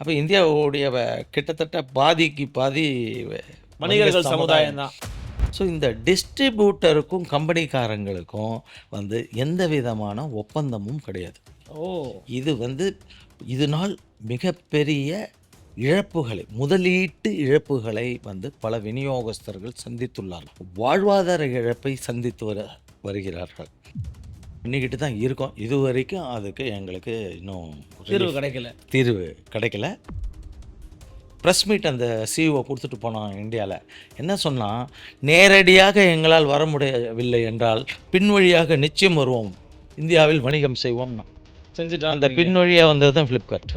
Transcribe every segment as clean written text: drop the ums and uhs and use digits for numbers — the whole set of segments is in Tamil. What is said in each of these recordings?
அப்போ இந்தியாவுடைய கிட்டத்தட்ட பாதிக்கு பாதி வணிகர்கள் சமுதாயம் தான். ஸோ இந்த டிஸ்ட்ரிபியூட்டருக்கும் கம்பெனிக்காரங்களுக்கும் எந்த விதமான ஒப்பந்தமும் கிடையாது. இது இதனால் மிகப்பெரிய இழப்புகளை, முதலீட்டு இழப்புகளை பல விநியோகஸ்தர்கள் சந்தித்துள்ளார்கள். வாழ்வாதார இழப்பை சந்தித்து வருகிறார்கள். பண்ணிக்கிட்டு தான் இருக்கோம். இது வரைக்கும் அதுக்கு எங்களுக்கு இன்னும் தீர்வு கிடைக்கல. ப்ரெஸ் மீட் அந்த சிஇஓ கொடுத்துட்டு போனோம். இந்தியாவில் என்ன சொன்னால், நேரடியாக எங்களால் வர முடியவில்லை என்றால் பின்வழியாக நிச்சயம் வருவோம், இந்தியாவில் வணிகம் செய்வோம் செஞ்சுட்டு. அந்த பின்வழியாக வந்தது தான் ஃப்ளிப்கார்ட்.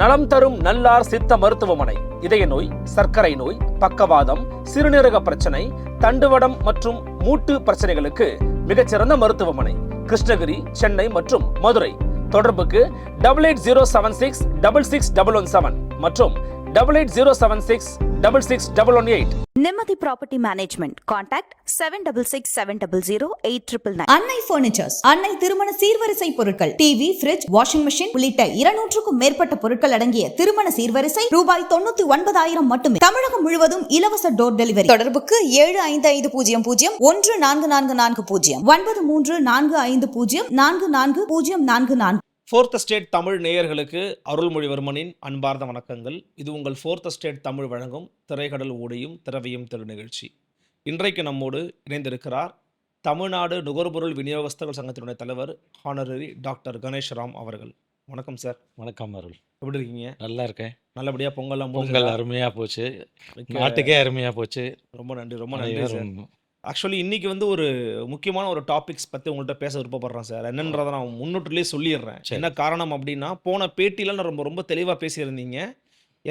நலம் தரும் நல்லார் சித்த மருத்துவமனை இதய நோய், சர்க்கரை நோய், பக்கவாதம், சிறுநீரக பிரச்சனை, தண்டுவடம் மற்றும் மூட்டு பிரச்சனைகளுக்கு மிகச்சிறந்த மருத்துவமனை. கிருஷ்ணகிரி, சென்னை மற்றும் மதுரை. தொடர்புக்கு 8807666117 மற்றும் 8807666118. நிம்மதி ப்ராப்பர்ட்டி மேனேஜ்மெண்ட். கான்டாக்ட் 7667008999. அன்னை பர்னிச்சர்ஸ். அன்னை திருமண சீர்வரிசை பொருட்கள், டிவி, ஃபிரிட்ஜ், வாஷிங் மெஷின் உள்ளிட்ட 200க்கும் மேற்பட்ட பொருட்கள் அடங்கிய திருமண சீர்வரிசை ரூபாய் 99,000 மட்டுமே. தமிழகம் முழுவதும் இலவச டோர் டெலிவரி. தொடர்புக்கு 7550014440 9345044044. ஃபோர்த் ஸ்டேட் தமிழ் நேயர்களுக்கு அருள்மொழிவர்மனின் அன்பார்ந்த வணக்கங்கள். இது உங்கள் ஃபோர்த் ஸ்டேட் தமிழ் வழங்கும் திரைக்கடல் ஓடியும் திரவியும் திரு நிகழ்ச்சி. இன்றைக்கு நம்மோடு இணைந்திருக்கிறார் தமிழ்நாடு நுகர்பொருள் விநியோகஸ்தர்கள் சங்கத்தினுடைய தலைவர் ஹானரரி டாக்டர் கணேஷ்ராம் அவர்கள். வணக்கம் சார். வணக்கம் அருள். எப்படி இருக்கீங்க? நல்லா இருக்கேன். நல்லபடியாக பொங்கல் அருமையாக போச்சு, நாட்டுக்கே அருமையாக போச்சு. ரொம்ப நன்றி, ரொம்ப நன்றி சார். ஆக்சுவலி இன்றைக்கி ஒரு முக்கியமான ஒரு டாபிக்ஸ் பற்றி உங்கள்கிட்ட பேச விருப்பப்படுறேன் சார். என்னன்றதை நான் முன்னோட்டிலே சொல்லிடுறேன். என்ன காரணம் அப்படின்னா, போன பேட்டியில் நான் ரொம்ப தெளிவாக பேசியிருந்தீங்க.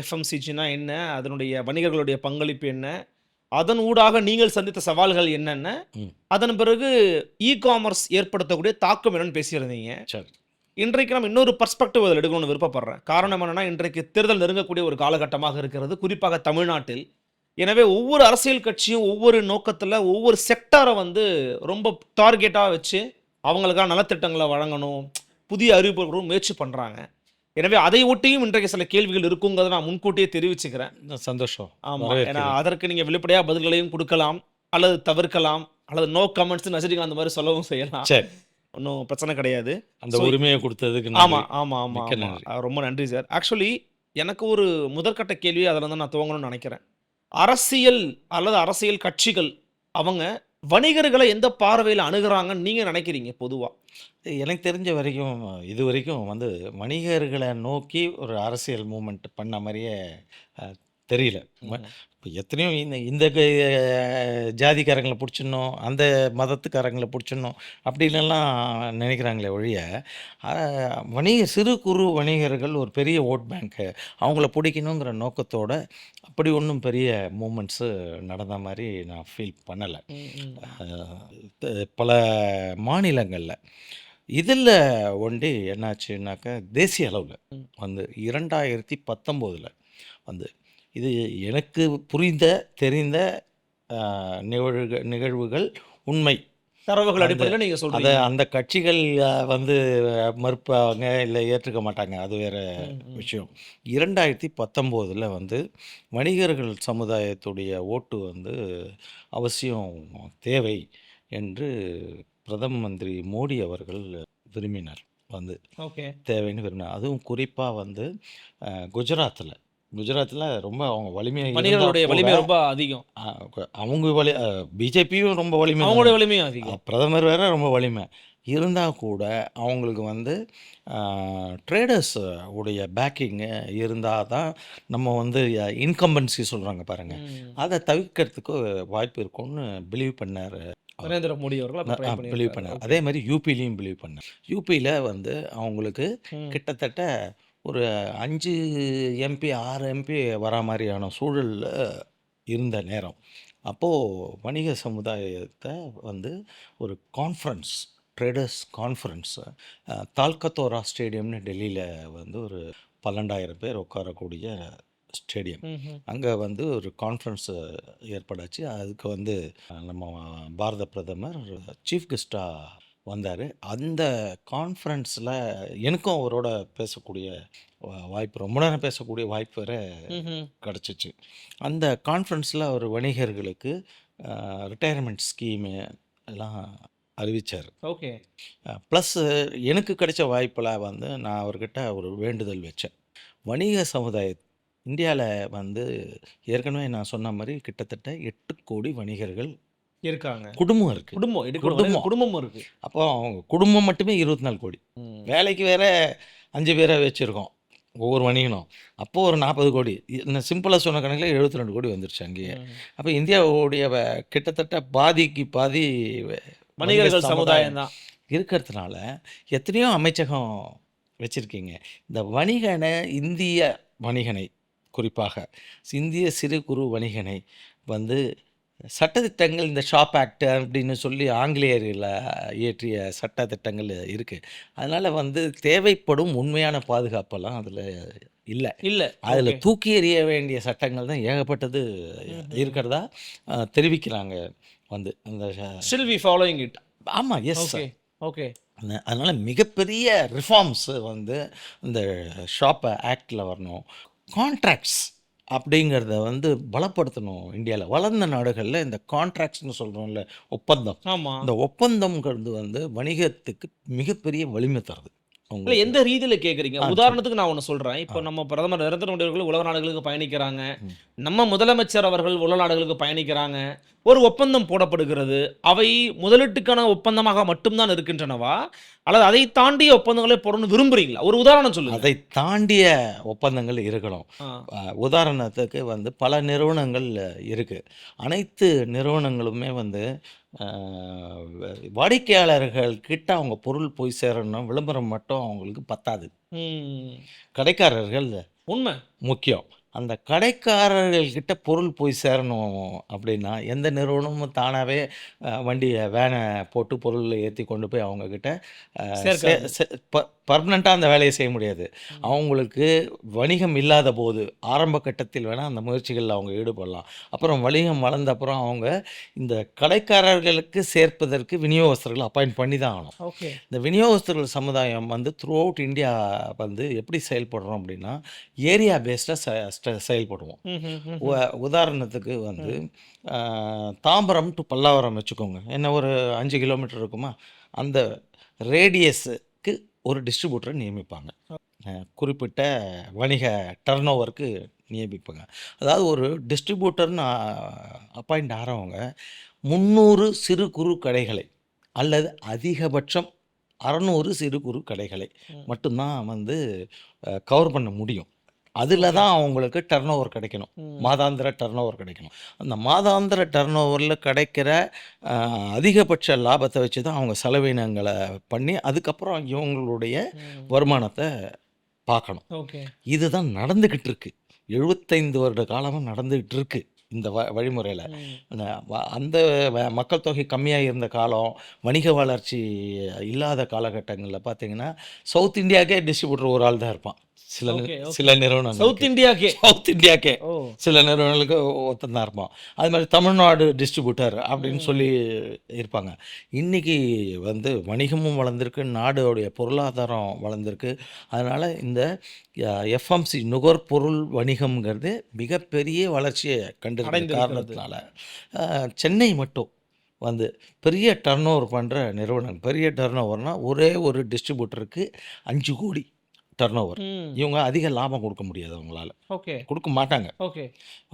எஃப்எம்சிஜினா என்ன, அதனுடைய வணிகர்களுடைய பங்களிப்பு என்ன, அதன் ஊடாக நீங்கள் சந்தித்த சவால்கள் என்னென்ன, அதன் பிறகு காமர்ஸ் ஏற்படுத்தக்கூடிய தாக்கம் என்னன்னு பேசியிருந்தீங்க. இன்றைக்கு நம்ம இன்னொரு பர்ஸ்பெக்டிவ் அதில் எடுக்கணும்னு விருப்பப்படுறேன். காரணம் என்னென்னா, இன்றைக்கு தேர்தல் நெருங்கக்கூடிய ஒரு காலகட்டமாக இருக்கிறது, குறிப்பாக தமிழ்நாட்டில். எனவே ஒவ்வொரு அரசியல் கட்சியும் ஒவ்வொரு நோக்கத்தில் ஒவ்வொரு செக்டாரை ரொம்ப டார்கெட்டாக வச்சு அவங்களுக்கான நலத்திட்டங்களை வழங்கணும், புதிய அறிவிப்புகளும் முயற்சி பண்ணுறாங்க. எனவே அதை ஒட்டியும் இன்றைக்கு சில கேள்விகள் இருக்குங்கிறத நான் முன்கூட்டியே தெரிவிச்சுக்கிறேன். சந்தோஷம். ஆமாம், ஏன்னா அதற்கு நீங்கள் வெளிப்படையாக பதில்களையும் கொடுக்கலாம், அல்லது தவிர்க்கலாம், அல்லது நோ கமெண்ட்ஸ் நஜரிங்க அந்த மாதிரி சொல்லவும் செய்யலாம். ஒன்றும் பிரச்சனை கிடையாது. அந்த உரிமையை கொடுத்ததுக்கு ஆமாம் ஆமாம் ஆமாம் ரொம்ப நன்றி சார். ஆக்சுவலி எனக்கு ஒரு முதற்கட்ட கேள்வி அதில் தான் நான் துவங்கணும்னு நினைக்கிறேன். அரசியல் அல்லது அரசியல் கட்சிகள் அவங்க வணிகர்களை எந்த பார்வையில் அணுகிறாங்கன்னு நீங்கள் நினைக்கிறீங்க? பொதுவாக எனக்கு தெரிஞ்ச வரைக்கும் இது வரைக்கும் வணிகர்களை நோக்கி ஒரு அரசியல் மூமெண்ட் பண்ண மாதிரியே தெரியல. இப்போ எத்தனையோ இந்த ஜாதிக்காரங்களை பிடிச்சிடணும், அந்த மதத்துக்காரங்களை பிடிச்சிடணும் அப்படின்லாம் நினைக்கிறாங்களே ஒழிய, சிறு குறு வணிகர்கள் ஒரு பெரிய ஓட் பேங்க்கு, அவங்கள பிடிக்கணுங்கிற நோக்கத்தோடு அப்படி ஒன்றும் பெரிய மூமெண்ட்ஸு நடந்த மாதிரி நான் ஃபீல் பண்ணலை. பல மாநிலங்களில் இதில் ஒண்டி என்னாச்சுன்னாக்கா, தேசிய அளவில் 2019 இது எனக்கு தெரிந்த நிகழ்வுகள், உண்மை தரவுகள் அடிப்படையில் நீங்கள் சொல்கிறீங்க. அந்த கட்சிகள் மறுப்பாங்க, இல்லை ஏற்றுக்க மாட்டாங்க, அது வேறு விஷயம். 2019 வணிகர்கள் சமுதாயத்துடைய ஓட்டு அவசியம் தேவை என்று பிரதம மந்திரி மோடி அவர்கள் விரும்பினார். தேவைன்னு விரும்பினார். அதுவும் குறிப்பாக குஜராத்தில் ரொம்ப அவங்க வலிமையாக, வலிமை ரொம்ப அதிகம். அவங்க பிஜேபியும் ரொம்ப வலிமை, அவங்களுடைய வலிமையும் அதிகம். பிரதமர் வேற ரொம்ப வலிமை இருந்தால் கூட அவங்களுக்கு ட்ரேடர்ஸ் உடைய பேக்கிங்கு இருந்தால் தான் நம்ம இன்கம்பன்சி சொல்கிறாங்க பாருங்கள், அதை தவிர்க்கிறதுக்கு வாய்ப்பு இருக்கும்னு பிலீவ் பண்ணார் நரேந்திர மோடி அவர்கள். பிலீவ் பண்ணார். அதே மாதிரி யூபிலையும் பிலீவ் பண்ணார். யூபியில் அவங்களுக்கு கிட்டத்தட்ட ஒரு 5 எம்பி 6 எம்பி வரா மாதிரியான சூழலில் இருந்த நேரம். அப்போது வணிக சமுதாயத்தை ஒரு கான்ஃபரன்ஸ் ட்ரேடர்ஸ் கான்ஃபரன்ஸ் தால்கத்தோரா ஸ்டேடியம்னு டெல்லியில் வந்து ஒரு 12,000 பேர் உட்காரக்கூடிய ஸ்டேடியம். அங்கே வந்து ஒரு கான்ஃபரன்ஸ் ஏற்பாடாச்சு. அதுக்கு வந்து நம்ம பாரத பிரதமர் சீஃப் கெஸ்ட்டாக வந்தார். அந்த கான்ஃபரன்ஸில் எனக்கும் அவரோட பேசக்கூடிய வாய்ப்பு, ரொம்ப நேரம் பேசக்கூடிய வாய்ப்பு வேறு கிடச்சிச்சு. அந்த கான்ஃபரன்ஸில் அவர் வணிகர்களுக்கு ரிட்டையர்மெண்ட் ஸ்கீமு எல்லாம் அறிவித்தார். ஓகே. ப்ளஸ் எனக்கு கிடைச்ச வாய்ப்பில் வந்து நான் அவர்கிட்ட ஒரு வேண்டுதல் வச்சேன். வணிக சமுதாயம் இந்தியாவில் வந்து ஏற்கனவே நான் சொன்ன மாதிரி கிட்டத்தட்ட 8 கோடி வணிகர்கள் இருக்காங்க. குடும்பம் இருக்குது. குடும்பமும் இருக்கு. அப்போ அவங்க குடும்பம் மட்டுமே 24 கோடி. வேலைக்கு வேற 5 பேரை வச்சுருக்கோம் ஒவ்வொரு வணிகனும். அப்போது ஒரு 40 கோடி. இன்னும் சிம்பிளாக சொன்ன கணக்கில் 72 கோடி வந்துருச்சு அங்கேயே. அப்போ இந்தியாவுடைய கிட்டத்தட்ட பாதிக்கு பாதி வணிகர்கள் சமுதாயம் தான் இருக்கிறதுனால எத்தனையோ அமைச்சகம் வச்சுருக்கீங்க. இந்த வணிகனை, இந்திய வணிகனை, குறிப்பாக இந்திய சிறு குறு வணிகனை வந்து சட்டத்திட்டங்கள், இந்த ஷாப் ஆக்ட் அப்படின்னு சொல்லி ஆங்கிலேயரில் இயற்றிய சட்ட திட்டங்கள் இருக்குது. அதனால் வந்து தேவைப்படும் உண்மையான பாதுகாப்பெல்லாம் அதில் இல்லை. அதில் தூக்கி எறிய வேண்டிய சட்டங்கள் தான் ஏகப்பட்டது இருக்கிறதா தெரிவிக்கிறாங்க. வந்து அந்த ஸ்டில் வி ஃபாலோயிங் இட். ஆமாம், எஸ். ஓகே. அதனால் மிகப்பெரிய ரிஃபார்ம்ஸு வந்து இந்த ஷாப் ஆக்டில் வரணும். கான்ட்ராக்ட்ஸ் அப்படிங்கிறத வந்து பலப்படுத்தணும். இந்தியாவில் வளர்ந்த நாடுகளில் இந்த கான்ட்ராக்ட்ஸ்னு சொல்கிறோம்ல, ஒப்பந்தம். ஆமாம். இந்த ஒப்பந்தம்ங்கிறது வந்து வணிகத்துக்கு மிகப்பெரிய வலிமை தருது. இல்லை, எந்த ரீதியில் கேட்குறீங்க? உதாரணத்துக்கு நான் ஒன்று சொல்கிறேன். இப்போ நம்ம பிரதமர் நரேந்திர மோடி அவர்கள் உலக நாடுகளுக்கு பயணிக்கிறாங்க. நம்ம முதலமைச்சர் அவர்கள் உலக நாடுகளுக்கு பயணிக்கிறாங்க. ஒரு ஒப்பந்தம் போடப்படுகிறது. அவை முதலீட்டுக்கான ஒப்பந்தமாக மட்டும்தான் இருக்கின்றனவா, அல்லது அதை தாண்டிய ஒப்பந்தங்களே போடணும்னு விரும்புறீங்களா? ஒரு உதாரணம் சொல்லுங்க. அதை தாண்டிய ஒப்பந்தங்கள் இருக்கணும். உதாரணத்துக்கு வந்து பல நிறுவனங்கள் இருக்குது. அனைத்து நிறுவனங்களுமே வந்து வாடிக்கையாளர்கள் கிட்ட அவங்க பொருள் போய் சேரணும். விளம்பரம் மட்டும் அவங்களுக்கு பத்தாது. கடைக்காரர்கள் உண்மை முக்கியம். அந்த கடைக்காரர்கள்கிட்ட பொருள் போய் சேரணும் அப்படின்னா எந்த நிறுவனமும் தானாகவே வண்டியை வேனை போட்டு பொருளை ஏற்றி கொண்டு போய் அவங்கக்கிட்ட பர்மனெண்ட்டாக அந்த வேலையை செய்ய முடியாது. அவங்களுக்கு வணிகம் இல்லாத போது ஆரம்ப கட்டத்தில் வேணால் அந்த முயற்சிகளில் அவங்க ஈடுபடலாம். அப்புறம் வணிகம் வளர்ந்த அப்புறம் அவங்க இந்த கடைக்காரர்களுக்கு சேர்ப்பதற்கு விநியோகஸ்தர்கள் அப்பாயிண்ட் பண்ணி தான் ஆகணும். ஓகே. இந்த விநியோகஸ்தர்கள் சமுதாயம் வந்து த்ரூ அவுட் இந்தியா வந்து எப்படி செயல்படுறோம் அப்படின்னா ஏரியா பேஸ்டாக செயல்படுவோம். உதாரணத்துக்கு வந்து தாம்பரம் டு பல்லாவரம் வச்சுக்கோங்க. என்ன ஒரு 5 கிலோமீட்டர் இருக்குமா? அந்த ரேடியஸுக்கு ஒரு டிஸ்ட்ரிபியூட்டரை நியமிப்பாங்க. குறிப்பிட்ட வணிக டர்ன் ஓவருக்கு நியமிப்பாங்க. அதாவது ஒரு டிஸ்ட்ரிபியூட்டர்னு அப்பாயிண்ட் ஆகிறவங்க 300 சிறு குறு கடைகளை அல்லது அதிகபட்சம் 600 சிறு குறு கடைகளை மட்டும்தான் வந்து கவர் பண்ண முடியும். அதில் தான் அவங்களுக்கு டர்ன் ஓவர் கிடைக்கணும். மாதாந்திர டர்ன் ஓவர் கிடைக்கணும். அந்த மாதாந்திர டர்ன் ஓவரில் கிடைக்கிற அதிகபட்ச லாபத்தை வச்சு தான் அவங்க செலவினங்களை பண்ணி அதுக்கப்புறம் இவங்களுடைய வருமானத்தை பார்க்கணும். ஓகே. இதுதான் நடந்துக்கிட்டு இருக்கு. 75 வருட காலமாக நடந்துக்கிட்டு இருக்கு இந்த வழிமுறையில். அந்த மக்கள் தொகை கம்மியாக இருந்த காலம், வணிக வளர்ச்சி இல்லாத காலகட்டங்களில் பார்த்தீங்கன்னா சவுத் இந்தியாவுக்கே டிஸ்ட்ரிபியூட்டர் ஒரு ஆள் தான் இருப்பான். சில நிறுவனங்கள் சவுத் இந்தியாக்கே சில நிறுவனங்களுக்கு ஒருத்தன் தான் இருப்பான். அது மாதிரி தமிழ்நாடு டிஸ்ட்ரிபியூட்டர் அப்படின்னு சொல்லி இருப்பாங்க. இன்றைக்கி வந்து வணிகமும் வளர்ந்துருக்கு, நாடுடைய பொருளாதாரம் வளர்ந்துருக்கு. அதனால் இந்த எஃப்எம்சி நுகர்பொருள் வணிகம்ங்கிறது மிகப்பெரிய வளர்ச்சியை கண்டிருக்கிற காரணத்தினால சென்னை மட்டும் வந்து பெரிய டர்ன் ஓவர் பண்ணுற நிறுவனம். பெரிய டர்ன் ஓவர்னால் ஒரே ஒரு டிஸ்ட்ரிபியூட்டருக்கு 5 கோடி டர்ன் ஓவர். இவங்க அதிக லாபம் கொடுக்க முடியாது, அவங்களால கொடுக்க மாட்டாங்க. ஓகே.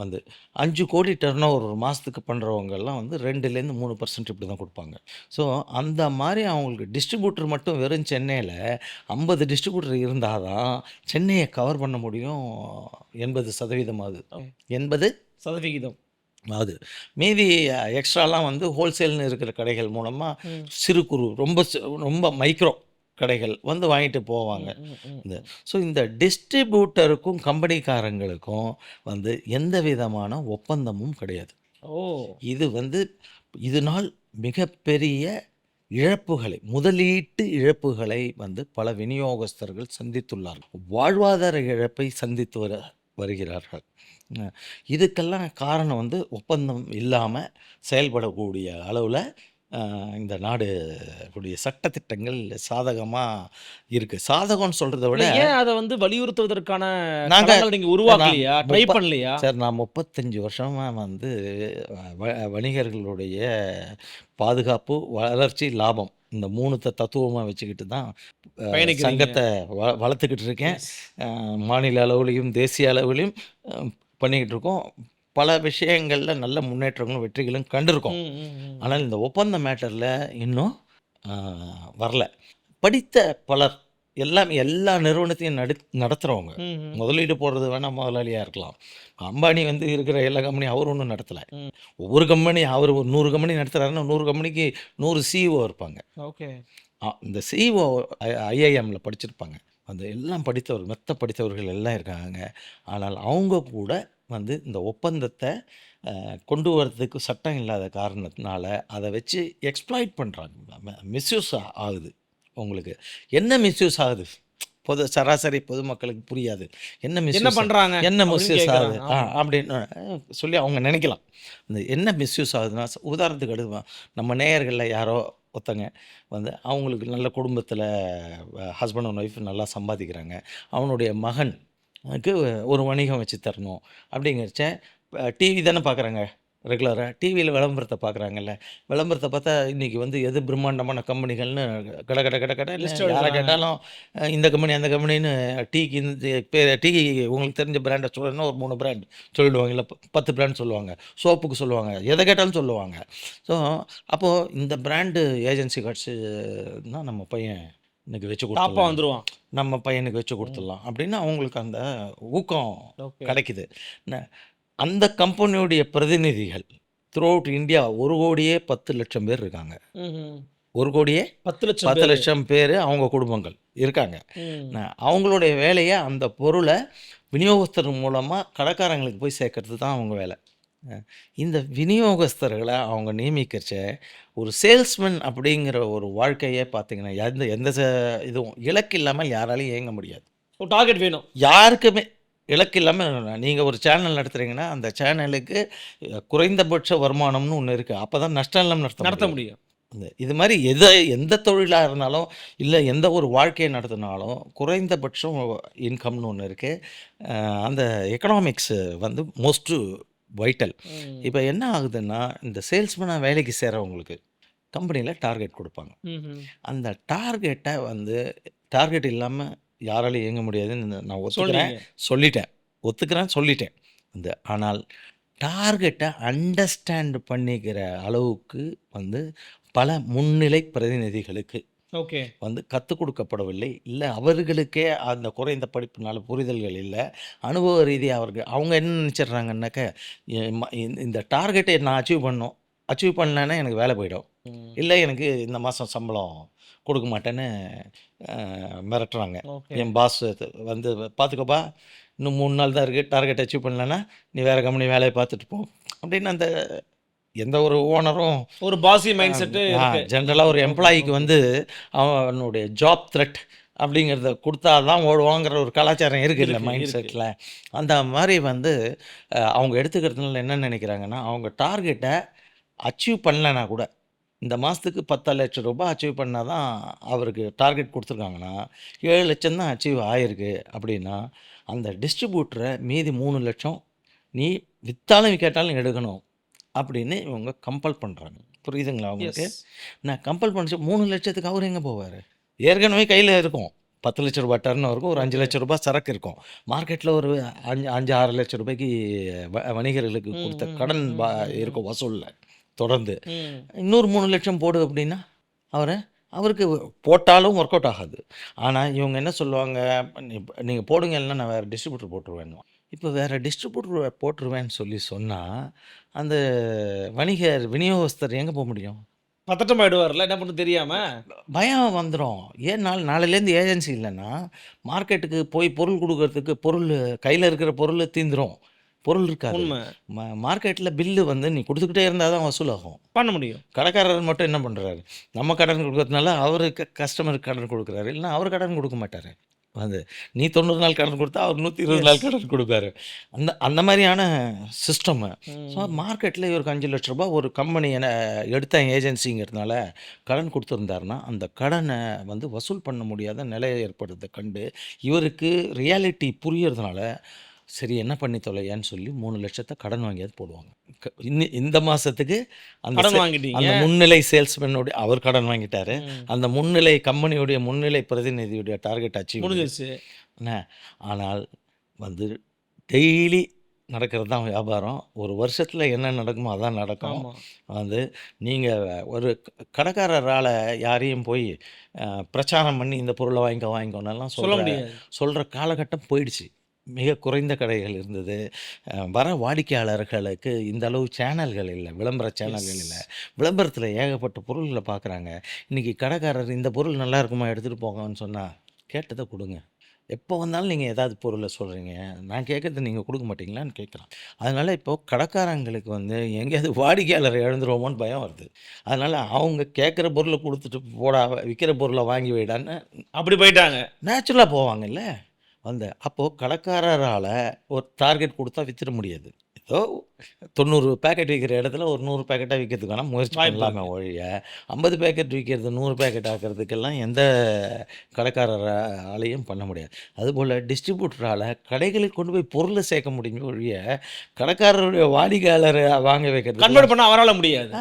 வந்து 5 கோடி டர்ன் ஓவர் ஒரு மாதத்துக்கு பண்ணுறவங்கெல்லாம் வந்து 2% 3% இப்படி தான் கொடுப்பாங்க. ஸோ அந்த மாதிரி அவங்களுக்கு டிஸ்ட்ரிபியூட்டர் மட்டும் வெறும் சென்னையில் 50 டிஸ்ட்ரிபியூட்டர் இருந்தால் தான் சென்னையை கவர் பண்ண முடியும். 80% ஆகுது. 80% அது மீதி எக்ஸ்ட்ராலாம் வந்து ஹோல்சேல்னு இருக்கிற கடைகள் மூலமாக சிறு குறு ரொம்ப மைக்ரோ கடைகள் வந்து வாங்கிட்டு போவாங்க. ஸோ இந்த டிஸ்ட்ரிபியூட்டருக்கும் கம்பெனிக்காரங்களுக்கும் வந்து எந்த விதமான ஒப்பந்தமும் கிடையாது. இது வந்து இதனால் மிகப்பெரிய இழப்புகளை, முதலீட்டு இழப்புகளை வந்து பல விநியோகஸ்தர்கள் சந்தித்துள்ளார்கள். வாழ்வாதார இழப்பை சந்தித்து வருகிறார்கள். அ இதுக்கெல்லாம் காரணம் வந்து ஒப்பந்தம் இல்லாம செயல்படக்கூடிய அளவுல இந்த நாடு கூடிய சட்டதிட்டங்கள் சாதகமா இருக்கு. சாதகம்னு சொல்றத விட இல்ல ஏன் அத வந்து வலியுறுத்துவதற்கான நாங்க தளங்கள் நீங்க உருவாக்கலையா? நான் ட்ரை முப்ப பண்ணலையா? சார் நான் 35 வருஷமா வந்து வணிகர்களுடைய பாதுகாப்பு, வளர்ச்சி, லாபம் இந்த 3 தத்துவமா வச்சுக்கிட்டு தான் பயணிக்கிறீங்க. சங்கத்த வளர்த்துக்கிட்டு இருக்கேன். எஸ். மாநில அளவுலயும், தேசிய அளவிலும் பண்ணிக்கிட்டு இருக்கோம். பல விஷயங்கள்ல நல்ல முன்னேற்றங்களும், வெற்றிகளும் கண்டிருக்கோம். ம், ம், ம். ஆனால் இந்த ஒப்பந்த மேட்டர்ல இன்னும் அ வரல. படித்த பலர் எல்லா நிறுவனத்தையும் நடத்துறவங்க. ம், ம். முதலீடு போடுறது வேணா முதலாளியா இருக்கலாம். அம்பானி வந்து இருக்கிற எல்லா கம்பெனியும் அவர் ஒண்ணும் நடத்தல. ம். ஒவ்வொரு கம்பெனி அவர் ஒரு 100 கம்பெனி நடத்துறாருன்னா 100 கம்பெனிக்கு 100 சிஇஓ இருப்பாங்க. ஓகே. இந்த சிஇஓ ஐஐஎம்ல படிச்சிருப்பாங்க. அந்த எல்லாம் படித்தவர்கள், மெத்த படித்தவர்கள் எல்லாம் இருக்காங்க. ஆனால் அவங்க கூட வந்து இந்த ஒப்பந்தத்த கொண்டு வரதுக்கு சட்டம் இல்லாத காரணத்தினால அத வச்சு எக்ஸ்ப்ளாய்ட் பண்றாங்க. மிஸ்யூஸ் ஆகுது. உங்களுக்கு என்ன மிஸ்யூஸ் ஆகுது? சராசரி பொதுமக்களுக்கு புரியாது. என்ன என்ன மிஸ்யூஸ் பண்றாங்க என்ன அப்படின்னு மிஸ்யூஸ் ஆகுது கேக்குறாங்க. ஆமா. அப்படின்னு சொல்லி அவங்க நினைக்கலாம். இந்த என்ன மிஸ்யூஸ் ஆகுதுன்னா, உதாரணத்துக்கு நம்ம நேயர்கள்ல யாரோ ஒருத்தங்க வந்து அவங்களுக்கு நல்ல குடும்பத்தில் ஹஸ்பண்ட் அண்ட் ஒய்ஃப் நல்லா சம்பாதிக்கிறாங்க. அவனுடைய மகனுக்கு ஒரு வணிகம் வச்சு தரணும் அப்படிங்கிறச்ச டிவி தானே பார்க்குறாங்க ரெகுலராக. டிவியில் விளம்பரத்தை பார்க்குறாங்கல்ல. விளம்பரத்தை பார்த்தா இன்றைக்கி வந்து எது பிரம்மாண்டமான கம்பெனிகள்னு கட கட கட கடன்னு லிஸ்ட் யாரை எடுக்குறாங்க. கேட்டாலும் இந்த கம்பெனி அந்த கம்பெனின்னு டீக்கு இந்த பேர் டீ உங்களுக்கு தெரிஞ்ச பிராண்டை சொல்லணும்னா ஒரு 3 பிராண்ட் சொல்லிடுவாங்க, இல்லை 10 பிராண்ட் சொல்லுவாங்க, சோப்புக்கு சொல்லுவாங்க, எதை கேட்டாலும் சொல்லுவாங்க. ஸோ அப்போது இந்த பிராண்டு ஏஜென்சி கார்ட்ஸு தான் நம்ம பையன் இன்னைக்கு வச்சு டாப்பா கொடுத்துடலாம், வந்துருவான். நம்ம பையனுக்கு வச்சு கொடுத்துடலாம் அப்படின்னு அவங்களுக்கு அந்த ஊக்கம் ஓகே. கிடைக்குது. அந்த கம்பெனியுடைய பிரதிநிதிகள் த்ரூ அவுட் இந்தியா 1,10,00,000 பேர் இருக்காங்க. 1,10,00,000 10,00,000 10 லட்சம் பேர் அவங்க குடும்பங்கள் இருக்காங்க. அவங்களுடைய வேலையை அந்த பொருளை விநியோகஸ்தர் மூலமாக கடைக்காரங்களுக்கு போய் சேர்க்கறது தான் அவங்க வேலை. இந்த விநியோகஸ்தர்களை அவங்க நியமிக்கிறச்ச ஒரு சேல்ஸ்மேன் அப்படிங்கிற ஒரு வாழ்க்கையே பார்த்தீங்கன்னா எந்த எந்த இதுவும் இலக்கு இல்லாமல் யாராலையும் இயங்க முடியாது. ஒரு டார்கெட் வேணும். யாருக்குமே இலக்கு இல்லாமல் நீங்கள் ஒரு சேனல் நடத்துகிறீங்கன்னா அந்த சேனலுக்கு குறைந்தபட்ச வருமானம்னு ஒன்று இருக்குது. அப்போ தான் நஷ்டம் இல்லாமல் நடத்த முடியும். இது மாதிரி எந்த தொழிலாக இருந்தாலும் இல்லை எந்த ஒரு வாழ்க்கையை நடத்தினாலும் குறைந்தபட்சம் இன்கம்னு ஒன்று இருக்குது. அந்த எக்கனாமிக்ஸ் வந்து மோஸ்ட்டு வைட்டல். இப்போ என்ன ஆகுதுன்னா இந்த சேல்ஸ்மேனாக வேலைக்கு சேரவங்களுக்கு கம்பெனியில் டார்கெட் கொடுப்பாங்க. அந்த டார்கெட்டை வந்து டார்கெட் இல்லாமல் யாராலையும் இயங்க முடியாதுன்னு நான் சொல்லிட்டேன். ஆனால் டார்கெட்டை அண்டர்ஸ்டாண்ட் பண்ணிக்கிற அளவுக்கு வந்து பல முன்னிலை பிரதிநிதிகளுக்கு ஓகே. வந்து கற்றுக் கொடுக்கப்படவில்லை. இல்லை அவர்களுக்கே அந்த குறைந்த படிப்பினால புரிதல்கள் இல்லை. அனுபவ ரீதியாக அவங்க என்ன நினச்சிட்றாங்கன்னாக்க இந்த டார்கெட்டை நான் அச்சீவ் பண்ணலன்னா எனக்கு வேலை போயிடும், இல்லை எனக்கு இந்த மாதம் சம்பளம் கொடுக்க மாட்டேன்னு மிரட்டுறாங்க. என் பாஸ் வந்து பார்த்துக்கோப்பா, இன்னும் 3 நாள் தான் இருக்குது, டார்கெட் அச்சீவ் பண்ணலன்னா நீ வேறு கம்பெனி வேலையை பார்த்துட்டு போ அப்படின்னு அந்த எந்த ஒரு ஓனரும் ஒரு பாசி மைண்ட் செட்டு ஜென்ரலாக ஒரு எம்ப்ளாயிக்கு வந்து அவனுடைய ஜாப் த்ரெட் அப்படிங்கிறத கொடுத்தா தான் ஓடுவாங்கிற ஒரு கலாச்சாரம் இருக்குது இல்லை மைண்ட் செட்டில். அந்த மாதிரி வந்து அவங்க எடுத்துக்கிறதுனால என்ன நினைக்கிறாங்கன்னா அவங்க டார்கெட்டை அச்சீவ் பண்ணலைன்னா கூட இந்த மாதத்துக்கு 10 லட்சம் ரூபாய் அச்சீவ் பண்ணால் தான் அவருக்கு டார்கெட் கொடுத்துருக்காங்கன்னா 7 லட்சம் தான் அச்சீவ் ஆகிருக்கு அப்படின்னா அந்த டிஸ்ட்ரிபியூட்டரை மீதி 3 லட்சம் நீ விற்றாலும் கேட்டாலும் எடுக்கணும் அப்படின்னு இவங்க கம்பல் பண்ணுறாங்க. புரியுதுங்களா அவங்களுக்கு? நான் கம்பல் பண்ணிச்சு 3 லட்சத்துக்கு அவர் எங்கே போவார்? ஏற்கனவே கையில் இருக்கும் 10 லட்ச ரூபாய் டர்ன் இருக்கும், ஒரு 5 லட்ச ரூபாய் சரக்கு இருக்கும். மார்க்கெட்டில் ஒரு 5-6 லட்சம் ரூபாய்க்கு வணிகர்களுக்கு கொடுத்த கடன் இருக்கும் வசூலில் தொடர்ந்து. இன்னொரு 3 லட்சம் போடு அப்படின்னா அவருக்கு போட்டாலும் ஒர்க் அவுட் ஆகாது. ஆனால் இவங்க என்ன சொல்லுவாங்க, நீங்கள் போடுங்க இல்லைன்னா நான் வேறு டிஸ்ட்ரிபியூட்டர் போட்டுருவேன். இப்போ வேறு டிஸ்ட்ரிபியூட்டர் போட்டுருவேன்னு சொன்னால் அந்த விநியோகஸ்தர் எங்கே போக முடியும்? பதட்டம் ஆயிடுவார்ல, என்ன பண்ணு தெரியாமல் பயம் வந்துடும். ஏன் நாளையிலேருந்து ஏஜென்சி இல்லைன்னா மார்க்கெட்டுக்கு போய் பொருள் கொடுக்கறதுக்கு கையில் இருக்கிற பொருள் தீந்துடும். பொருள் இருக்காது. உண்மை. மார்க்கெட்டில் பில்லு வந்து நீ கொடுத்துக்கிட்டே இருந்தால் தான் வசூலாகும். பண்ண முடியும். கடைக்காரர் மட்டும் என்ன பண்ணுறாரு, நம்ம கடன் கொடுக்கறதுனால அவருக்கு கஸ்டமருக்கு கடன் கொடுக்குறாரு, இல்லைன்னா அவர் கடன் கொடுக்க மாட்டார். வந்து நீ 90 நாள் கடன் கொடுத்தா அவர் 120 நாள் கடன் கொடுப்பாரு. அந்த அந்த மாதிரியான சிஸ்டம்மு. ஸோ மார்க்கெட்டில் இவருக்கு 5 லட்ச ரூபாய் ஒரு கம்பெனி எடுத்த ஏஜென்சிங்கிறதுனால கடன் கொடுத்துருந்தாருன்னா அந்த கடனை வந்து வசூல் பண்ண முடியாத நிலை ஏற்படுறதை கண்டு இவருக்கு ரியாலிட்டி புரியறதுனால சரி என்ன பண்ணி தொலையான்னு சொல்லி 3 லட்சத்தை கடன் வாங்கியாவது போடுவாங்க. இந்த மாதத்துக்கு அந்த கடன் வாங்கிட்டீங்க. அந்த முன்னிலை சேல்ஸ்மேனுடைய அவர் கடன் வாங்கிட்டாரு. அந்த முன்னிலை கம்பெனியுடைய முன்னிலை பிரதிநிதியுடைய டார்கெட் அச்சீவ் முடிஞ்சிருச்சு. என்ன. ஆனால் வந்து டெய்லி நடக்கிறது தான் வியாபாரம். ஒரு வருஷத்தில் என்ன நடக்குமோ அதான் நடக்கும். ஆமா. வந்து நீங்கள் ஒரு கடைக்காரரால் யாரையும் போய் பிரச்சாரம் பண்ணி இந்த பொருளை வாங்கிக்கோன்னெல்லாம் சொல்ல முடியாது. சொல்கிற காலகட்டம் போயிடுச்சு. மிக குறைந்த கடைகள் இருந்தது. வர வாடிக்கையாளர்களுக்கு இந்த அளவு சேனல்கள் இல்லை, விளம்பர சேனல்கள் இல்லை. விளம்பரத்தில் ஏகப்பட்ட பொருள்களை பார்க்குறாங்க. இன்றைக்கி கடைக்காரர் இந்த பொருள் நல்லா இருக்குமா எடுத்துகிட்டு போங்கன்னு சொன்னால் கேட்டதை கொடுங்க. எப்போ வந்தாலும் நீங்கள் ஏதாவது பொருளை சொல்கிறீங்க, நான் கேட்குறது நீங்கள் கொடுக்க மாட்டீங்களான்னு கேட்குறான். அதனால் இப்போது கடைக்காரங்களுக்கு வந்து எங்கேயாவது வாடிக்கையாளரை இழந்துருவோமோன்னு பயம் வருது. அதனால் அவங்க கேட்குற பொருளை கொடுத்துட்டு போடா, விற்கிற பொருளை வாங்கி வைடான்னு அப்படி போயிட்டாங்க. நேச்சுரலாக போவாங்கல்ல. வந்து அப்போது கடைக்காரரால் ஒரு டார்கெட் கொடுத்தா விற்றுட முடியாது. ஏதோ 90 பேக்கெட் விற்கிற இடத்துல ஒரு 100 பேக்கெட்டாக விற்கிறதுக்கான முயற்சி வாய்ப்பு பண்ணலாமே ஒழிய 50 பேக்கெட் விற்கிறது 100 பேக்கெட் ஆக்கிறதுக்கெல்லாம் எந்த கடைக்காரராலையும் பண்ண முடியாது. அதுபோல் டிஸ்ட்ரிபியூட்டரால் கடைகளுக்கு கொண்டு போய் பொருளை சேர்க்க முடியுமே ஒழிய கடைக்காரருடைய வாடிக்கையாளரை வாங்க வைக்கிறது கன்வெர்ட் பண்ண அவரால முடியாது.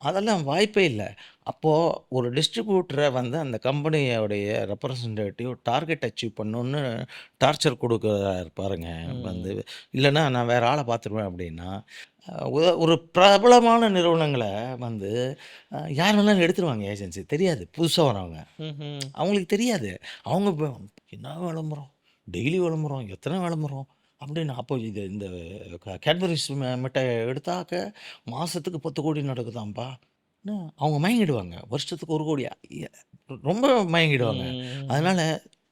அதெல்லாம் வாய்ப்பே இல்லை. அப்போது ஒரு டிஸ்ட்ரிபியூட்டரை வந்து அந்த கம்பெனியோடைய ரெப்ரசன்டேட்டிவ் டார்கெட் அச்சீவ் பண்ணணுன்னு டார்ச்சர் கொடுக்குறாரு பாருங்க. வந்து இல்லைன்னா நான் வேறு ஆளை பார்த்துருவேன் அப்படின்னா ஒரு பிரபலமான நிறுவனங்களை வந்து யார் வேணாலும் எடுத்துருவாங்க. ஏஜென்சி தெரியாது, புதுசாக வரவங்க அவங்களுக்கு தெரியாது. அவங்க என்ன விளம்பரம், டெய்லி விளம்பரம், எத்தனை விளம்பரம் அப்படின்னு. அப்போ இது இந்த கேட்பரிஸ் மிட்டாய் எடுத்தாக்க மாதத்துக்கு 10 கோடி நடக்குதாம்ப்பா. அவங்க மயங்கிடுவாங்க. வருஷத்துக்கு 1 கோடியா, ரொம்ப மயங்கிடுவாங்க. அதனால்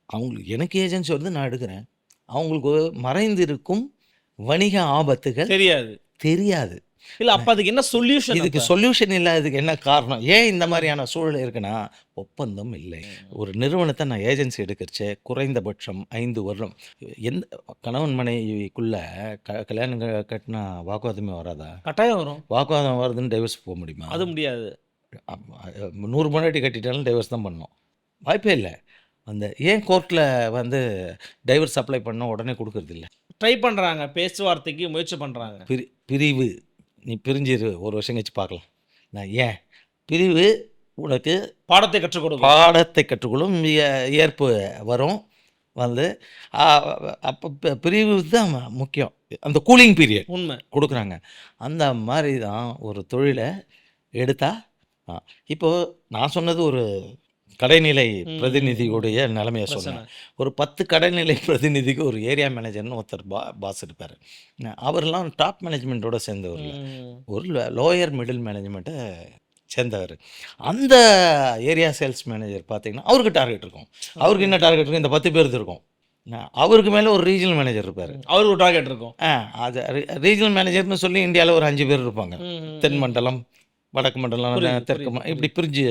அவங்களுக்கு எனக்கு ஏஜென்சி வந்து நான் எடுக்கிறேன், அவங்களுக்கு மறைந்திருக்கும் வணிக ஆபத்துகள் தெரியாது. இல்லை, அப்போ அதுக்கு என்ன சொல்யூஷன்? இதுக்கு சொல்யூஷன் இல்லை. அதுக்கு என்ன காரணம்? ஏன் இந்த மாதிரியான சூழல் இருக்குன்னா ஒப்பந்தம் இல்லை. ஒரு நிறுவனத்தை நான் ஏஜென்சி எடுக்கிறச்சே குறைந்தபட்சம் 5 வருடம். எந்த கணவன் மனைவிக்குள்ள கல்யாணம் கட்டினா வாக்குவாதமே வராதா? கட்டாயம் வரும். வாக்குவாதம் வருதுன்னு டைவர்ஸ் போக முடியுமா? அது முடியாது. 100 முன்னாடி கட்டிட்டாலும் டைவர்ஸ் தான் பண்ணணும், வாய்ப்பே இல்லை. அந்த ஏன் கோர்ட்டில் வந்து டைவர்ஸ் அப்ளை பண்ண உடனே கொடுக்கறது இல்லை? ட்ரை பண்ணுறாங்க, பேச்சுவார்த்தைக்கு முயற்சி பண்ணுறாங்க. பிரிவு, நீ பிரிஞ்சிரு, ஒரு வருஷம் கழிச்சு பார்க்கலாம். நான் ஏன் பிரிவு உனக்கு பாடத்தை கற்றுக்கொள்ளும் ஏற்பு வரும். வந்து அப்போ பிரிவு தான் முக்கியம். அந்த கூலிங் பீரியட் உண்மை கொடுக்குறாங்க. அந்த மாதிரி தான் ஒரு தொழிலை எடுத்தா. இப்போது நான் சொன்னது ஒரு கடைநிலை பிரதிநிதியுடைய நிலைமையை சொன்னேன். ஒரு 10 கடைநிலை பிரதிநிதிக்கு ஒரு ஏரியா மேனேஜர்னு ஒருத்தர் பாஸ் இருப்பார். அவரெல்லாம் டாப் மேனேஜ்மெண்ட்டோட சேர்ந்தவர், ஒரு லோயர் மிடில் மேனேஜ்மெண்ட்டை சேர்ந்தவர். அந்த ஏரியா சேல்ஸ் மேனேஜர் பார்த்தீங்கன்னா அவருக்கு டார்கெட் இருக்கும். அவருக்கு என்ன டார்கெட் இருக்கும்? இந்த 10 பேருக்கு இருக்கும். அவருக்கு மேலே ஒரு ரீஜனல் மேனேஜர் இருப்பார், அவருக்கு ஒரு டார்கெட் இருக்கும். அது ரீஜனல் மேனேஜர்னு சொல்லி இந்தியாவில் ஒரு 5 பேர் இருப்பாங்க. தென் மண்டலம், வடக்கு மண்டலம், தெற்கு இப்படி பிரிஞ்சு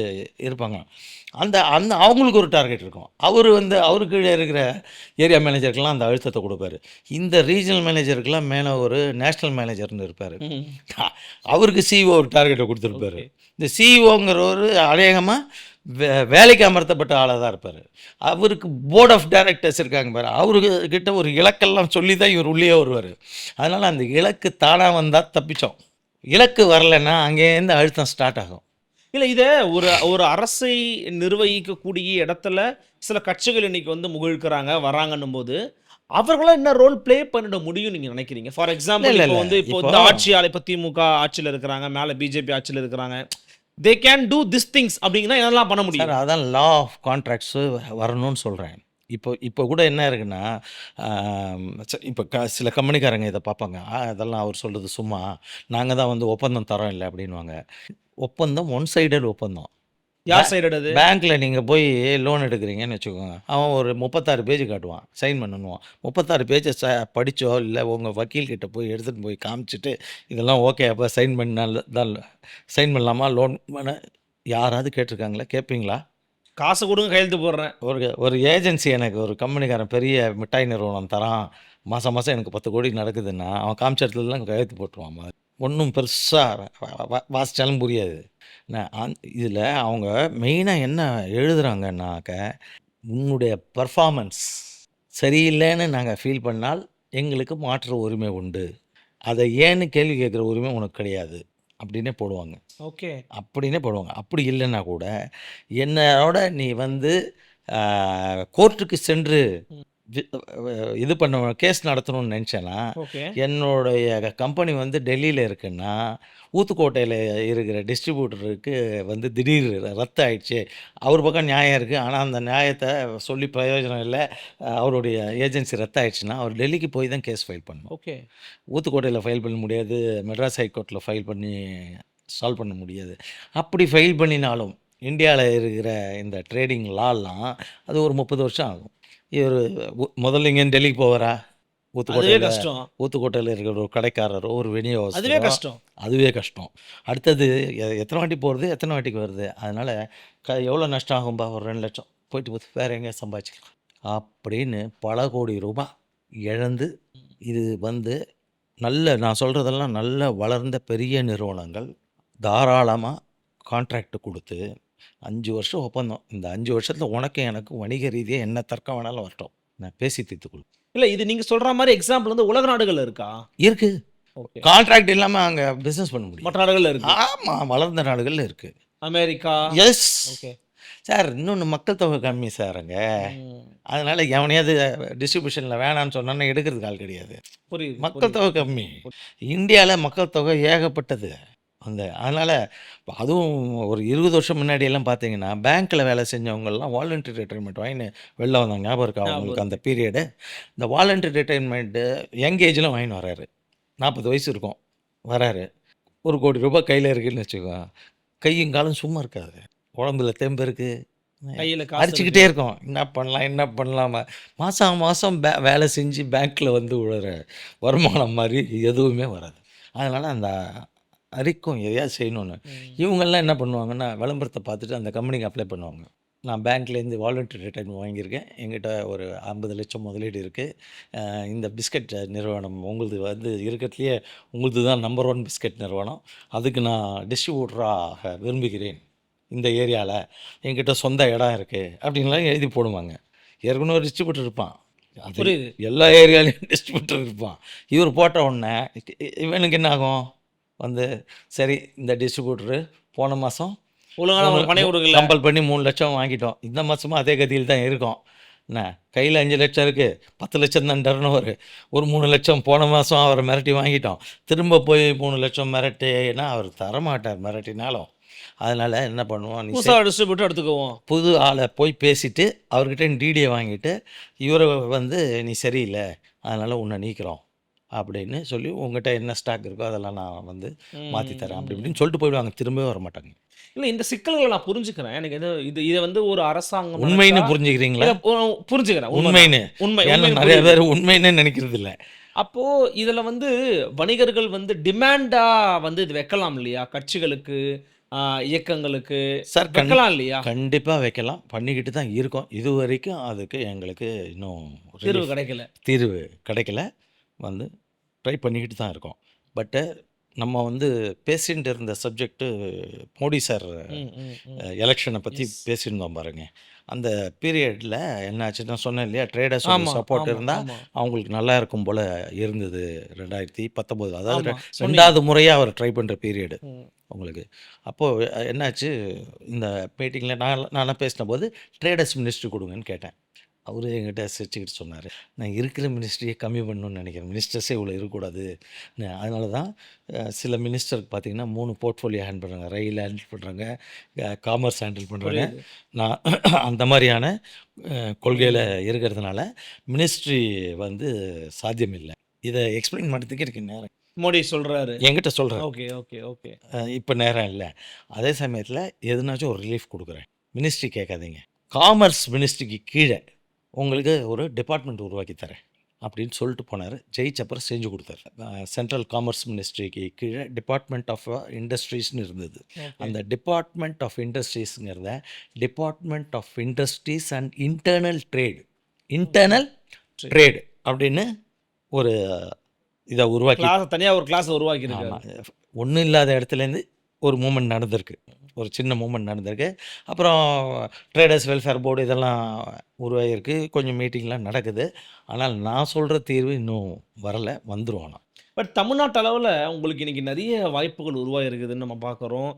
இருப்பாங்க. அந்த அந்த அவங்களுக்கு ஒரு டார்கெட் இருக்கும். அவர் வந்து அவருக்கு இருக்கிற ஏரியா மேனேஜருக்கெல்லாம் அந்த அழுத்தத்தை கொடுப்பாரு. இந்த ரீஜனல் மேனேஜருக்கெல்லாம் மேலே ஒரு நேஷ்னல் மேனேஜர்னு இருப்பார். அவருக்கு சிஇஓ ஒரு டார்கெட்டை கொடுத்துருப்பாரு. இந்த சிஇஓங்கிறவர் அநேகமாக வேலைக்கு அமர்த்தப்பட்ட ஆளாக தான் இருப்பார். அவருக்கு போர்ட் ஆஃப் டைரக்டர்ஸ் இருக்காங்க பாரு, அவர்கிட்ட ஒரு இலக்கெல்லாம் சொல்லி தான் இவர் உள்ளே வருவார். அதனால் அந்த இலக்கு தானாக வந்தால் தப்பிச்சோம். இலக்கு வரலைன்னா அங்கேருந்து அழுத்தம் ஸ்டார்ட் ஆகும். இல்லை, இதை ஒரு அரசை நிர்வகிக்கக்கூடிய இடத்துல சில கட்சிகள் இன்னைக்கு வந்து முகிழ்க்கிறாங்க வராங்கன்னும் போது அவர்களாம் என்ன ரோல் ப்ளே பண்ணிட முடியும் நீங்க நினைக்கிறீங்க? ஃபார் எக்ஸாம்பிள் இப்போ இந்த ஆட்சியால் இப்போ திமுக ஆட்சியில் இருக்கிறாங்க, மேலே பிஜேபி ஆட்சியில் இருக்கிறாங்க, they can do this things அப்படிங்கன்னா என்னெல்லாம் பண்ண முடியும்? அதான் லா ஆஃப் கான்ட்ராக்ட்ஸு வரணும்னு சொல்கிறேன். இப்போ கூட என்ன இருக்குன்னா, இப்போ சில கம்பெனிக்காரங்க இதை பார்ப்பாங்க, அதெல்லாம் அவர் சொல்கிறது சும்மா, நாங்கள் தான் வந்து ஒப்பந்தம் தரோம் இல்லை அப்படின்வாங்க. ஒப்பந்தம் ஒன் சைடட் ஒப்பந்தம். யார் சைடு அது? பேங்க்கில் நீங்கள் போய் லோன் எடுக்கிறீங்கன்னு வச்சுக்கோங்க, அவன் ஒரு 36 பேஜ் காட்டுவான், சைன் பண்ணணுவான். 36 பேஜை படிச்சோ இல்லை உங்கள் வக்கீல்கிட்ட போய் எடுத்துகிட்டு போய் காமிச்சிட்டு இதெல்லாம் ஓகே அப்போ சைன் பண்ணால தான் சைன் பண்ணலாமா லோன் பண்ண யாராவது கேட்டிருக்காங்களா? கேட்பீங்களா? காசு கொடுங்க கையெழுத்து போடுறேன். ஒரு ஏஜென்சி எனக்கு ஒரு கம்பெனிக்காரன் பெரிய மிட்டாய் நிறுவனம் தரான், மாதம் மாதம் எனக்கு 10 கோடி நடக்குதுன்னா அவன் காமிச்ச இடத்துலலாம் கையெழுத்து போட்டுருவான். ஒன்றும் பெருசாக வாசித்தாலும் புரியாது. இதில் அவங்க மெயினாக என்ன எழுதுகிறாங்கன்னாக்க, உன்னுடைய பர்ஃபார்மன்ஸ் சரியில்லைன்னு நாங்கள் ஃபீல் பண்ணால் எங்களுக்கு மாற்று உரிமை உண்டு, அதை ஏன்னு கேள்வி கேட்குற உரிமை உனக்கு கிடையாது அப்படின்னே போடுவாங்க. ஓகே. அப்படின்னே போடுவாங்க. அப்படி இல்லைன்னா கூட என்னோட நீ வந்து கோர்ட்டுக்கு சென்று இது பண்ண கேஸ் நடத்தணும்னு நினச்சேன்னா, ஓகே. என்னுடைய கம்பெனி வந்து டெல்லியில் இருக்குன்னா ஊத்துக்கோட்டையில் இருக்கிற டிஸ்ட்ரிபியூட்டருக்கு வந்து திடீர் ரத்து ஆயிடுச்சு, அவர் பக்கம் நியாயம் இருக்குது, ஆனால் அந்த நியாயத்தை சொல்லி பிரயோஜனம் இல்லை, அவருடைய ஏஜென்சி ரத்து ஆயிடுச்சுன்னா அவர் டெல்லிக்கு போய் தான் கேஸ் ஃபைல் பண்ணணும். ஓகே. ஊத்துக்கோட்டையில் ஃபைல் பண்ண முடியாது, மெட்ராஸ் ஹைகோர்ட்டில் ஃபைல் பண்ணி சால்வ் பண்ண முடியாது. அப்படி ஃபைல் பண்ணினாலும் இந்தியாவில் இருக்கிற இந்த ட்ரேடிங் லாலாம் அது ஒரு 30 வருஷம் ஆகும். இவர் முதல்ல இங்கேருந்து டெல்லிக்கு போவாரா? அதுவே கஷ்டம். ஊத்துக்கோட்டையில் இருக்கிற ஒரு கடைக்காரரோ ஒரு அதுவே விநியோகஸ்தரோ, கஷ்டம். அதுவே கஷ்டம். அடுத்தது எத்தனை வாட்டி போகிறது, எத்தனை வாட்டிக்கு வருது, அதனால் எவ்வளோ நஷ்டம் ஆகும்பா, ஒரு 2 லட்சம் போயிட்டு வேறு எங்கேயா சம்பாதிச்சிக்கலாம் அப்படின்னு பல கோடி ரூபாய் இழந்து, இது வந்து நான் சொல்கிறதெல்லாம் நல்ல வளர்ந்த பெரிய நிறுவனங்கள் தாராளமாக கான்ட்ராக்ட் கொடுத்து 5 வருஷம் ஒப்பந்தம், இந்த 5 வருஷத்தில் உனக்கு எனக்கு வணிக ரீதியாக என்ன தர்க்கம் வேணாலும் வரட்டும், நான் பேசி தீர்த்துக்கொள். இல்லை, இது நீங்கள் சொல்கிற மாதிரி எக்ஸாம்பிள் வந்து உலக நாடுகள் இருக்கா? இருக்குது. ஓகே. கான்ட்ராக்ட் இல்லாமல் அங்கே பிஸ்னஸ் பண்ண முடியும். மற்ற நாடுகளில் இருக்கு. ஆமாம், வளர்ந்த நாடுகளில் இருக்குது. அமெரிக்கா. S okay sir. இன்னொன்று மக்கள் தொகை கம்மி சார் அங்கே, அதனால் எவனையாவது டிஸ்ட்ரிபியூஷனில் வேணான்னு சொன்னான்னு எடுக்கிறதுக்கு ஆள் கிடையாது. புரியுது. மக்கள் தொகை கம்மி. இந்தியாவில் மக்கள் தொகை ஏகப்பட்டது. அதனால் அதுவும் ஒரு 20 வருஷம் முன்னாடியெல்லாம் பார்த்தீங்கன்னா பேங்க்கில் வேலை செஞ்சவங்கெல்லாம் வாலண்டரி ரிட்டைர்மெண்ட் வாங்கின்னு வெளில வந்தாங்க. ஞாபகம் இருக்கா அவங்களுக்கு அந்த பீரியடு? இந்த வாலண்டரி ரிட்டைர்மெண்ட்டு யங் ஏஜில் வாங்கின்னு வராரு, 40 வயசு இருக்கும், வராரு, 1 கோடி ரூபாய் கையில் இருக்குதுன்னு வச்சுக்கோ, கையும் காலும் சும்மா இருக்காது, உடம்புல தெம்பு இருக்குது, கையில் அடிச்சுக்கிட்டே இருக்கோம், என்ன பண்ணலாமா. மாதம் வேலை செஞ்சு பேங்க்கில் வந்து விழுற வருமானம் மாதிரி எதுவுமே வராது. அதனால் அந்த அரிக்கும் எதையாவது செய்யணும்னு இவங்கெல்லாம் என்ன பண்ணுவாங்கன்னா, விளம்பரத்தை பார்த்துட்டு அந்த கம்பெனிக்கு அப்ளை பண்ணுவாங்க. நான் பேங்க்லேருந்து வாலண்டரி ரிட்டைர்மெண்ட் வாங்கியிருக்கேன், எங்கிட்ட ஒரு 50 லட்சம் முதலீடு இருக்குது, இந்த பிஸ்கட் நிறுவனம் உங்களுது வந்து இருக்கிறதுலையே உங்களுது தான் நம்பர் 1 பிஸ்கட் நிறுவனம், அதுக்கு நான் டிஸ்ட்ரிபியூட்டராக விரும்புகிறேன், இந்த ஏரியாவில் என்கிட்ட சொந்த இடம் இருக்குது அப்படின்லாம் எழுதி போடுவாங்க. ஏற்கனவே ஒரு டிஸ்ட்ரிபியூட்டர் இருப்பான், அது எல்லா ஏரியாலையும் டிஸ்ட்ரிபியூட்டர் இருப்பான். இவர் போட்ட உடனே இவனுக்கு என்ன ஆகும் வந்து, சரி இந்த டிஸ்ட்ரிபியூட்டரு போன மாதம் கம்பல் பண்ணி 3 லட்சம் வாங்கிட்டோம், இந்த மாதமும் அதே கதியில் தான் இருக்கோம், என்ன கையில் 5 லட்சம் இருக்குது, 10 லட்சம் தான் டர்னோவர், ஒரு 3 லட்சம் போன மாதம் அவரை மிரட்டி வாங்கிட்டோம், திரும்ப போய் 3 லட்சம் மிரட்டினா அவர் தரமாட்டார் மிரட்டினாலும். அதனால் என்ன பண்ணுவோம், நீ டிஸ்ட்ரிபியூட்டர் எடுத்துக்குவோம், புது ஆளை போய் பேசிவிட்டு அவர்கிட்ட டிடியை வாங்கிட்டு இவரை வந்து நீ சரியில்லை அதனால் உன்னை நீக்கிறோம் அப்படின்னு சொல்லி உங்கள்கிட்ட என்ன ஸ்டாக் இருக்கோ அதெல்லாம் நான் வந்து மாற்றி தரேன் அப்படி இப்படின்னு சொல்லிட்டு போயிடுவாங்க, திரும்பவே வர மாட்டாங்க. இல்லை, இந்த சிக்கல்களை நான் புரிஞ்சுக்கிறேன். எனக்கு இதை வந்து ஒரு அரசாங்கம் உண்மைன்னு புரிஞ்சுக்கிறீங்களா? புரிஞ்சுக்கிறேன், உண்மை. நிறைய பேர் உண்மைன்னு நினைக்கிறது இல்லை. அப்போது இதில் வந்து வணிகர்கள் வந்து டிமாண்டாக வந்து இது வைக்கலாம் இல்லையா, கட்சிகளுக்கு இயக்கங்களுக்கு சார் வைக்கலாம் இல்லையா? கண்டிப்பாக வைக்கலாம், பண்ணிக்கிட்டு தான் இருக்கோம். இது வரைக்கும் அதுக்கு எங்களுக்கு இன்னும் தீர்வு கிடைக்கல, வந்து ட்ரை பண்ணிக்கிட்டு தான் இருக்கோம். பட்டு நம்ம வந்து பேசிகிட்டு இருந்த சப்ஜெக்ட்டு மோடி சார் எலெக்ஷனை பற்றி பேசியிருந்தோம் பாருங்க. அந்த பீரியடில் என்னாச்சு, நான் சொன்னேன் இல்லையா, ட்ரேடர்ஸ் சப்போர்ட் இருந்தால் அவங்களுக்கு நல்லா இருக்கும் போல் இருந்தது. 2019 அதாவது 2வது முறையாக அவர் ட்ரை பண்ணுற பீரியடு உங்களுக்கு. அப்போது என்னாச்சு, இந்த மீட்டிங்கில் நான் பேசின போது ட்ரேடர்ஸ் மினிஸ்ட்ரி கொடுங்கன்னு கேட்டேன். அவர் என்கிட்ட சிரிச்சுக்கிட்டு சொன்னார், நான் இருக்கிற மினிஸ்ட்ரியை கம்மி பண்ணணும்னு நினைக்கிறேன், மினிஸ்டர்ஸே இவ்வளோ இருக்கக்கூடாது, அதனால தான் சில மினிஸ்டருக்கு பார்த்திங்கன்னா 3 போர்ட்ஃபோலியோ ஹேண்டில் பண்ணுறாங்க, ரயில் ஹேண்டில் பண்ணுறாங்க, காமர்ஸ் ஹேண்டில் பண்ணுறாங்க. நான் அந்த மாதிரியான கொள்கையில் இருக்கிறதுனால மினிஸ்ட்ரி வந்து சாத்தியம் இல்லை. இதை எக்ஸ்பிளைன் பண்ணுறதுக்கு இருக்கு நேரம். மோடி சொல்றாரு. என்கிட்ட சொல்கிறார். Okay, okay, okay. இப்போ நேரம் இல்லை, அதே சமயத்தில் எதுனாச்சும் ஒரு ரிலீஃப் கொடுக்குறேன். மினிஸ்ட்ரி கேட்காதீங்க, காமர்ஸ் மினிஸ்ட்ரிக்கு கீழே உங்களுக்கு ஒரு டிபார்ட்மெண்ட் உருவாக்கி தரேன் அப்படின்னு சொல்லிட்டு போனார். ஜெயிச்சப்பறம் செஞ்சு கொடுத்தாரு. சென்ட்ரல் காமர்ஸ் மினிஸ்ட்ரிக்கு கீழே டிபார்ட்மெண்ட் ஆஃப் இண்டஸ்ட்ரீஸ்னு இருந்தது. அந்த டிபார்ட்மெண்ட் ஆஃப் இண்டஸ்ட்ரீஸுங்கிறத department of industries and internal trade அப்படின்னு ஒரு இதை உருவாக்கி, தனியாக ஒரு கிளாஸ் உருவாக்கியிருக்காரு. ஒன்றும் இல்லாத இடத்துலேருந்து ஒரு மூமெண்ட் நடந்திருக்கு, ஒரு சின்ன மூமெண்ட் நடந்திருக்கு. அப்புறம் ட்ரேடர்ஸ் வெல்ஃபேர் போர்டு இதெல்லாம் உருவாகிருக்கு, கொஞ்சம் மீட்டிங்லாம் நடக்குது. ஆனால் நான் சொல்கிற தீர்வு இன்னும் வரலை, வந்துடும். ஆனால் பட் தமிழ்நாட்டு அளவில் உங்களுக்கு இன்றைக்கி நிறைய வாய்ப்புகள் உருவாகிருக்குதுன்னு நம்ம பார்க்குறோம்.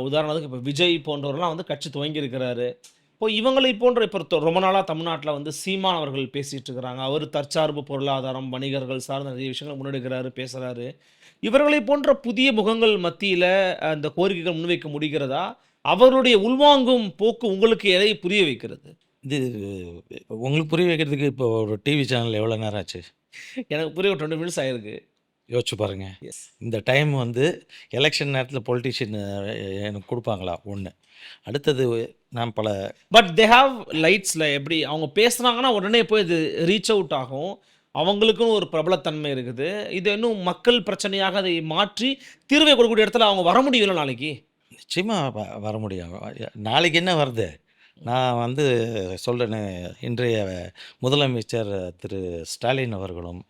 உதாரணத்துக்கு இப்போ விஜய் போன்றவரெல்லாம் வந்து கட்சி துவங்கியிருக்கிறாரு. இப்போ இவங்களை போன்ற இப்போ ரொம்ப நாளாக தமிழ்நாட்டில் வந்து சீமான் அவர்கள் பேசிகிட்டு இருக்கிறாங்க. அவர் தற்சார்பு பொருளாதாரம், வணிகர்கள் சார்ந்த நிறைய விஷயங்கள் முன்னெடுக்கிறாரு, பேசுகிறாரு. இவர்களை போன்ற புதிய முகங்கள் மத்தியில் அந்த கோரிக்கைகள் முன்வைக்க முடிகிறதா? அவருடைய உள்வாங்கும் போக்கு உங்களுக்கு எதை புரிய வைக்கிறது? இது உங்களுக்கு புரிய வைக்கிறதுக்கு இப்போ ஒரு டிவி சேனல் எவ்வளோ நேரம் ஆச்சு? எனக்கு புரிய 20 மினிட்ஸ் ஆயிருக்கு. யோசிச்சு பாருங்கள். எஸ். இந்த டைம் வந்து எலெக்ஷன் நேரத்தில் பொலிட்டிஷியன் எனக்கு கொடுப்பாங்களா? ஒன்று. அடுத்தது நான் பல பட் தே ஹாவ் லைட்ஸில் எப்படி அவங்க பேசுனாங்கன்னா உடனே போய் இது ரீச் அவுட் ஆகும். அவங்களுக்குன்னு ஒரு பிரபலத்தன்மை இருக்குது. இது இன்னும் மக்கள் பிரச்சனையாக அதை மாற்றி தீர்வை கொடுக்கக்கூடிய இடத்துல அவங்க வர முடியும்ல நாளைக்கு. நிச்சயமாக வர முடியும். நாளைக்கு என்ன வருது? நான் வந்து சொல்கிறேன்னு, இன்றைய முதலமைச்சர் திரு ஸ்டாலின் அவர்களும்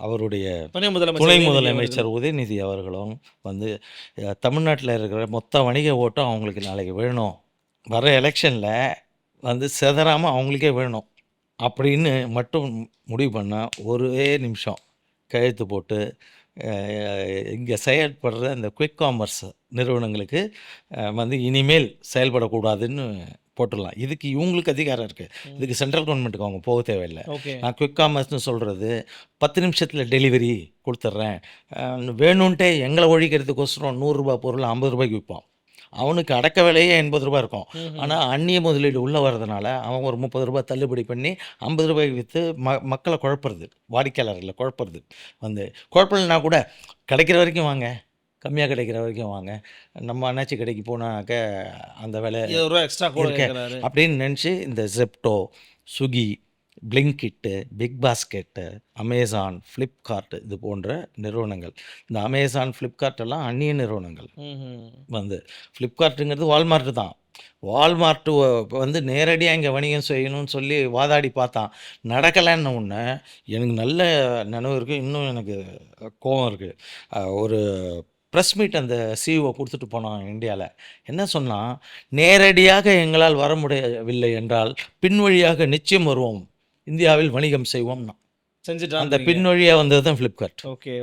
அவருடைய துணை துணை முதலமைச்சர் முதலமைச்சர் உதயநிதி அவர்களும் வந்து தமிழ்நாட்டில் இருக்கிற மொத்த வணிக ஓட்டம் அவங்களுக்கு நாளைக்கு வேணும், வர எலெக்ஷனில் வந்து செதறாமல் அவங்களுக்கே வேணும் அப்படின்னு மட்டும் முடிவு பண்ணால் ஒரே நிமிஷம் கையெழுத்து போட்டு இங்கே செயல்படுற இந்த குயிக் காமர்ஸ் நிறுவனங்களுக்கு வந்து இனிமேல் செயல்படக்கூடாதுன்னு போட்டுடலாம். இதுக்கு இவங்களுக்கு அதிகாரம் இருக்குது. இதுக்கு சென்ட்ரல் கவர்மெண்ட்டுக்கு அவங்க போக தேவையில்லை. ஓகே. நான் குயிக் காமர்ஸ்னு சொல்கிறது 10 நிமிஷத்தில் டெலிவரி கொடுத்துட்றேன், வேணும்ன்ட்டே எங்களை ஒழிக்கிறதுக்கோசரம் 100 ரூபா பொருள் 50 ரூபாய்க்கு விற்பான். அவனுக்கு அடக்க விலையே 80 ரூபா இருக்கும். ஆனால் அந்நிய முதலீடு உள்ளே வர்றதுனால அவன் ஒரு 30 ரூபா தள்ளுபடி பண்ணி 50 ரூபாய்க்கு விற்று மக்களை குழப்புறது, வாடிக்கையாளர்களை குழப்புறது. வந்து குழப்பலைன்னா கூட கிடைக்கிற வரைக்கும் வாங்க, கம்மியாக கிடைக்கிற வரைக்கும் வாங்க, நம்ம அண்ணாச்சி கடைக்கு போனாக்க அந்த விலை 20 ரூபா எக்ஸ்ட்ரா கூட இருக்கே கேட்குறாரு. அப்படின்னு நினச்சி இந்த Zepto, Swiggy, Blinkit, big basket, Amazon, Flipkart இது போன்ற நிறுவனங்கள். இந்த அமேசான், ஃப்ளிப்கார்ட் எல்லாம் அந்நிய நிறுவனங்கள். வந்து ஃப்ளிப்கார்ட்டுங்கிறது வால்மார்ட்டு தான். வால்மார்ட்டு வந்து நேரடியாக இங்கே வணிகம் செய்யணும்னு சொல்லி வாதாடி பார்த்தான், நடக்கலைன்னு ஒன்று. எனக்கு நல்ல நினைவு இருக்குது, இன்னும் எனக்கு கோபம் இருக்குது. ஒரு ப்ரெஸ் மீட் அந்த சிஇஓ கொடுத்துட்டு போனான் இந்தியாவில். என்ன சொன்னால், நேரடியாக எங்களால் வர முடியவில்லை என்றால் பின்வழியாக நிச்சயம் வருவோம், இந்தியாவில் வணிகம் செய்வோம்னா. செஞ்சுட்டாங்க. அந்த பின்வழியாக வந்தது தான் ஃப்ளிப்கார்ட். ஓகே.